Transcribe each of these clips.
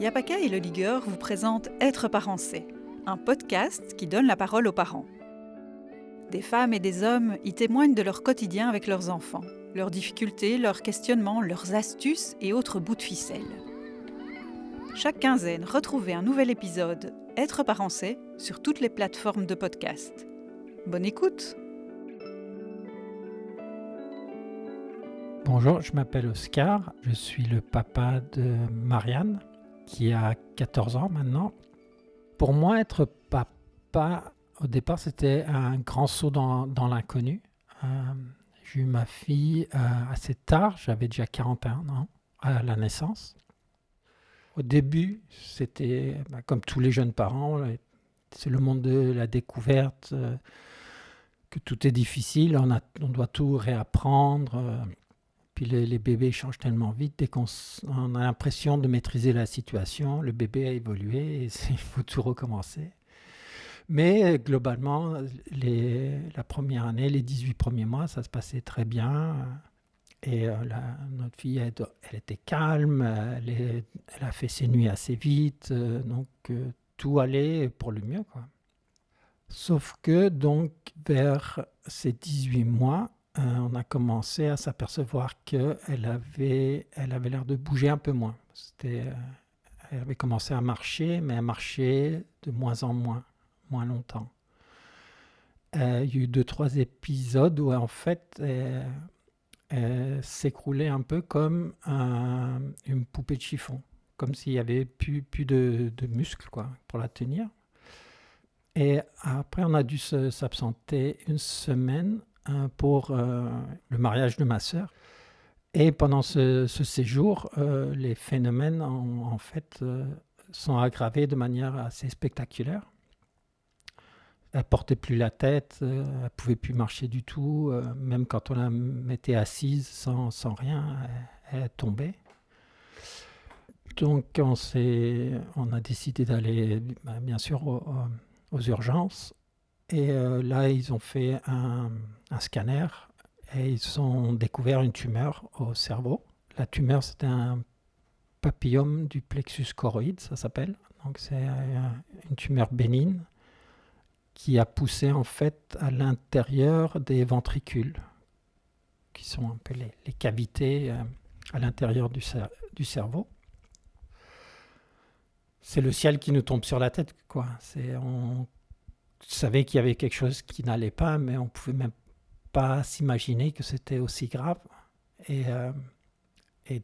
Yapaka et le Ligueur vous présentent Être parent c'est, un podcast qui donne la parole aux parents. Des femmes et des hommes y témoignent de leur quotidien avec leurs enfants, leurs difficultés, leurs questionnements, leurs astuces et autres bouts de ficelle. Chaque quinzaine, retrouvez un nouvel épisode Être parent c'est sur toutes les plateformes de podcast. Bonne écoute! Bonjour, je m'appelle Oscar, je suis le papa de Marianne, qui a 14 ans maintenant. Pour moi, être papa, au départ, c'était un grand saut dans l'inconnu. J'ai eu ma fille assez tard, j'avais déjà 41 ans à la naissance. Au début, c'était comme tous les jeunes parents, c'est le monde de la découverte, que tout est difficile, on doit tout réapprendre. Puis les bébés changent tellement vite, dès qu'on a l'impression de maîtriser la situation, le bébé a évolué et il faut tout recommencer. Mais globalement, la première année, les 18 premiers mois, ça se passait très bien. Et notre fille, elle était calme, elle a fait ses nuits assez vite, donc tout allait pour le mieux, quoi. Sauf que donc vers ces 18 mois, on a commencé à s'apercevoir qu'elle avait l'air de bouger un peu moins. Elle avait commencé à marcher, mais elle marchait de moins en moins longtemps. Il y a eu 2-3 épisodes où en fait elle s'écroulait un peu comme une poupée de chiffon, comme s'il n'y avait plus de muscles quoi, pour la tenir. Et après, on a dû s'absenter une semaine pour le mariage de ma sœur. Et pendant ce séjour, les phénomènes en fait sont aggravés de manière assez spectaculaire. Elle ne portait plus la tête, elle ne pouvait plus marcher du tout. Même quand on la mettait assise sans rien, elle tombait. Donc on a décidé d'aller bien sûr aux urgences. Et là, ils ont fait un scanner et ils ont découvert une tumeur au cerveau. La tumeur, c'était un papillome du plexus choroïde, ça s'appelle. Donc, c'est une tumeur bénigne qui a poussé en fait à l'intérieur des ventricules, qui sont un peu les cavités à l'intérieur du cerveau. C'est le ciel qui nous tombe sur la tête, quoi. On savait qu'il y avait quelque chose qui n'allait pas, mais on ne pouvait même pas s'imaginer que c'était aussi grave. Et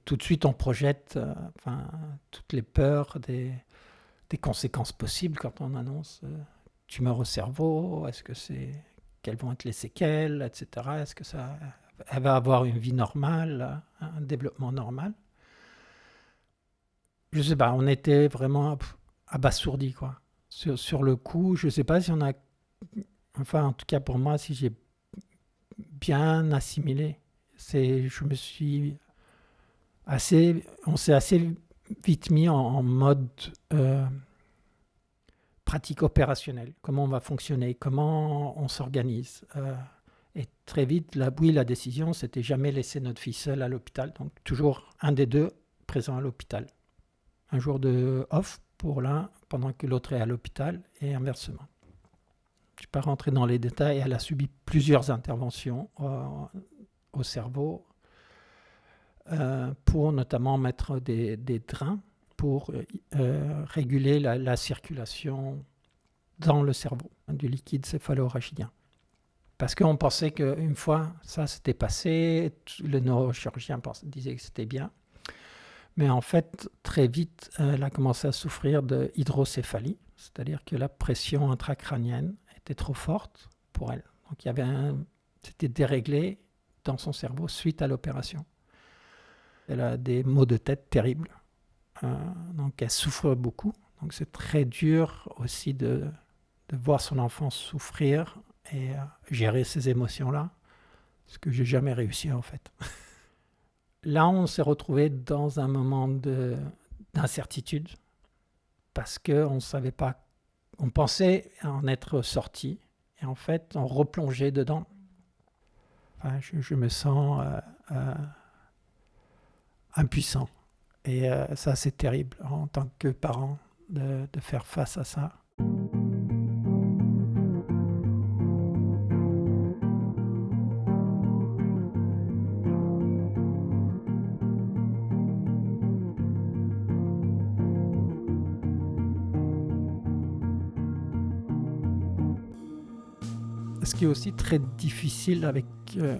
tout de suite, on projette toutes les peurs des conséquences possibles quand on annonce tumeur au cerveau. Quelles vont être les séquelles, etc. Est-ce que elle va avoir une vie normale, un développement normal? Je ne sais pas, on était vraiment abasourdis, quoi. Sur le coup, je ne sais pas si on a... Enfin, en tout cas pour moi, si j'ai bien assimilé. On s'est assez vite mis en mode pratique opérationnelle. Comment on va fonctionner, comment on s'organise. Et très vite, la décision, c'était jamais laisser notre fille seule à l'hôpital. Donc toujours un des deux présent à l'hôpital. Un jour de off pour l'un pendant que l'autre est à l'hôpital et inversement. Je ne vais pas rentrer dans les détails, elle a subi plusieurs interventions au cerveau pour notamment mettre des drains pour réguler la circulation dans le cerveau du liquide céphalo-rachidien. Parce qu'on pensait qu'une fois ça s'était passé, le neurochirurgien disait que c'était bien. Mais en fait, très vite, elle a commencé à souffrir de hydrocéphalie, c'est-à-dire que la pression intracrânienne était trop forte pour elle. Donc c'était déréglé dans son cerveau suite à l'opération. Elle a des maux de tête terribles, donc elle souffre beaucoup. Donc c'est très dur aussi de voir son enfant souffrir et gérer ces émotions-là, ce que j'ai jamais réussi en fait. Là, on s'est retrouvé dans un moment d'incertitude parce qu'on ne savait pas. On pensait en être sorti et en fait, on replongeait dedans. Enfin, je me sens impuissant. Et ça, c'est terrible en tant que parent de faire face à ça. Ce qui est aussi très difficile avec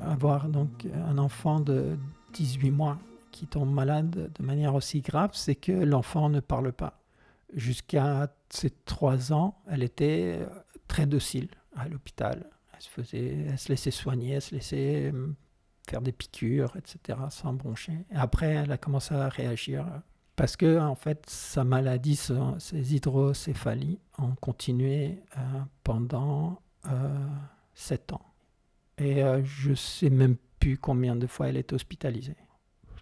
avoir donc un enfant de 18 mois qui tombe malade de manière aussi grave, c'est que l'enfant ne parle pas. Jusqu'à ses 3 ans, elle était très docile à l'hôpital. Elle se laissait soigner, elle se laissait faire des piqûres, etc., sans broncher. Et après, elle a commencé à réagir parce que, en fait, sa maladie, ses hydrocéphalies, ont continué pendant 7 ans. Et je ne sais même plus combien de fois elle est hospitalisée.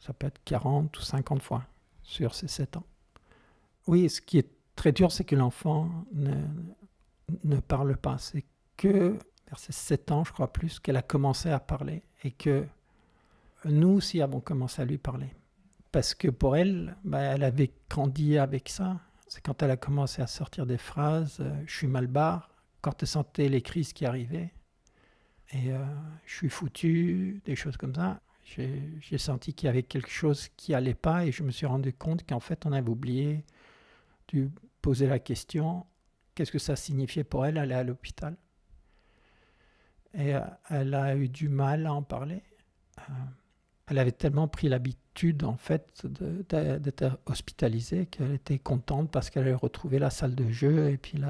Ça peut être 40 ou 50 fois sur ces 7 ans. Oui, ce qui est très dur, c'est que l'enfant ne parle pas. C'est que vers ses 7 ans, je crois plus, qu'elle a commencé à parler et que nous aussi avons commencé à lui parler. Parce que pour elle, elle avait grandi avec ça. C'est quand elle a commencé à sortir des phrases « je suis mal barre », quand elle sentait les crises qui arrivaient. Et je suis foutu, des choses comme ça. J'ai senti qu'il y avait quelque chose qui n'allait pas et je me suis rendu compte qu'en fait, on avait oublié de poser la question qu'est-ce que ça signifiait pour elle aller à l'hôpital. Et elle a eu du mal à en parler. Elle avait tellement pris l'habitude en fait d'être hospitalisée qu'elle était contente parce qu'elle avait retrouvé la salle de jeu et puis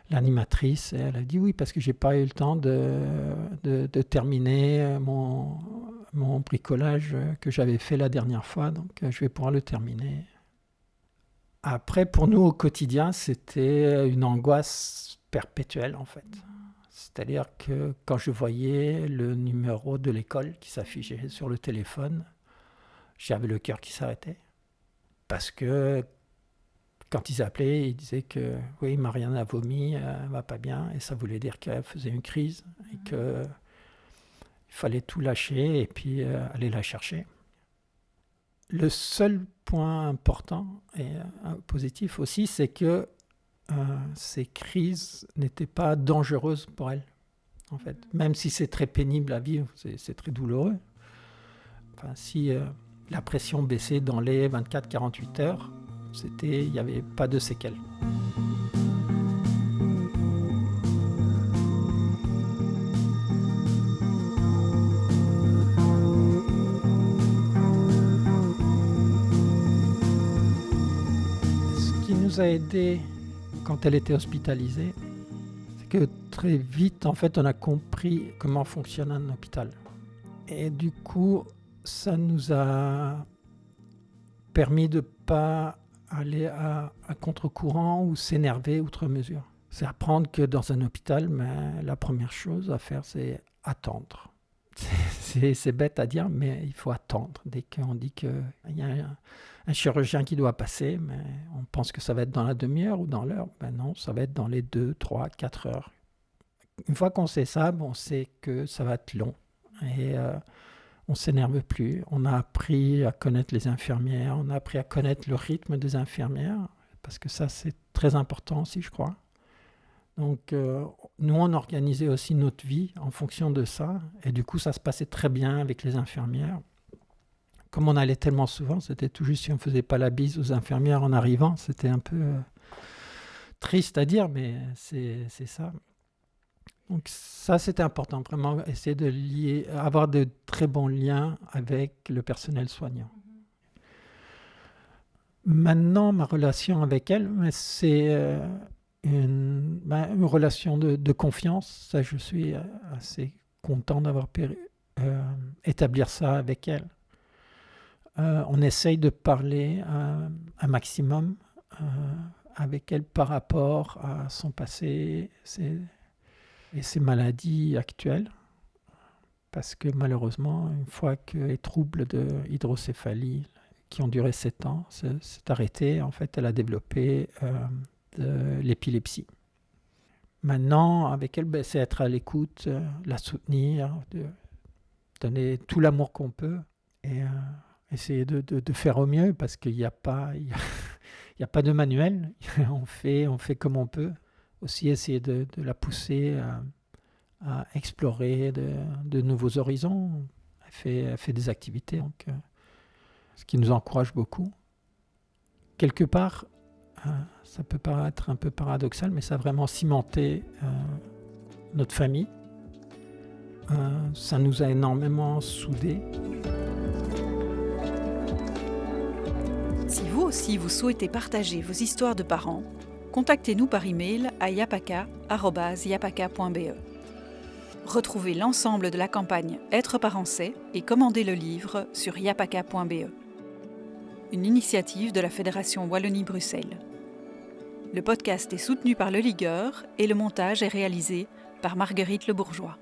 l'animatrice. Et elle a dit oui parce que j'ai pas eu le temps de terminer mon bricolage que j'avais fait la dernière fois, donc je vais pouvoir le terminer. Après, pour nous au quotidien, c'était une angoisse perpétuelle en fait. C'est-à-dire que quand je voyais le numéro de l'école qui s'affichait sur le téléphone, j'avais le cœur qui s'arrêtait. Parce que quand ils appelaient, ils disaient que oui, Marianne a vomi, elle va pas bien, et ça voulait dire qu'elle faisait une crise, et qu'il fallait tout lâcher et puis aller la chercher. Le seul point important et positif aussi, c'est que ces crises n'étaient pas dangereuses pour elle. En fait, même si c'est très pénible à vivre, c'est très douloureux. Enfin, si la pression baissait dans les 24-48 heures, il n'y avait pas de séquelles. Ce qui nous a aidé quand elle était hospitalisée, c'est que très vite, en fait, on a compris comment fonctionne un hôpital. Et du coup, ça nous a permis de ne pas aller à contre-courant ou s'énerver outre mesure. C'est apprendre que dans un hôpital, la première chose à faire, c'est attendre. C'est bête à dire, mais il faut attendre. Dès qu'on dit qu'il y a un chirurgien qui doit passer, mais on pense que ça va être dans la demi-heure ou dans l'heure. Ben non, ça va être dans les 2, 3, 4 heures. Une fois qu'on sait ça, on sait que ça va être long. Et on ne s'énerve plus. On a appris à connaître les infirmières, on a appris à connaître le rythme des infirmières, parce que ça, c'est très important aussi, je crois. Donc, nous, on organisait aussi notre vie en fonction de ça. Et du coup, ça se passait très bien avec les infirmières. Comme on allait tellement souvent, c'était tout juste si on ne faisait pas la bise aux infirmières en arrivant. C'était un peu triste à dire, mais c'est ça. Donc ça, c'était important, vraiment essayer de avoir de très bons liens avec le personnel soignant. Maintenant, ma relation avec elle, c'est une relation de confiance. Ça, je suis assez content d'avoir établir ça avec elle. On essaye de parler un maximum avec elle par rapport à son passé et ses maladies actuelles. Parce que malheureusement, une fois que les troubles de hydrocéphalie qui ont duré 7 ans s'est arrêté, en fait, elle a développé de l'épilepsie. Maintenant, avec elle, c'est être à l'écoute, la soutenir, donner tout l'amour qu'on peut. Et essayer de faire au mieux parce qu'il n'y a pas, il y a pas de manuel. On fait comme on peut. Aussi essayer de la pousser à explorer de nouveaux horizons. Elle fait des activités, donc, ce qui nous encourage beaucoup. Quelque part, ça peut paraître un peu paradoxal, mais ça a vraiment cimenté notre famille. Ça nous a énormément soudés. Si vous aussi vous souhaitez partager vos histoires de parents, contactez-nous par email à yapaka@yapaka.be. Retrouvez l'ensemble de la campagne Être parent c'est et commandez le livre sur yapaka.be. Une initiative de la Fédération Wallonie-Bruxelles. Le podcast est soutenu par Le Ligueur et le montage est réalisé par Marguerite Le Bourgeois.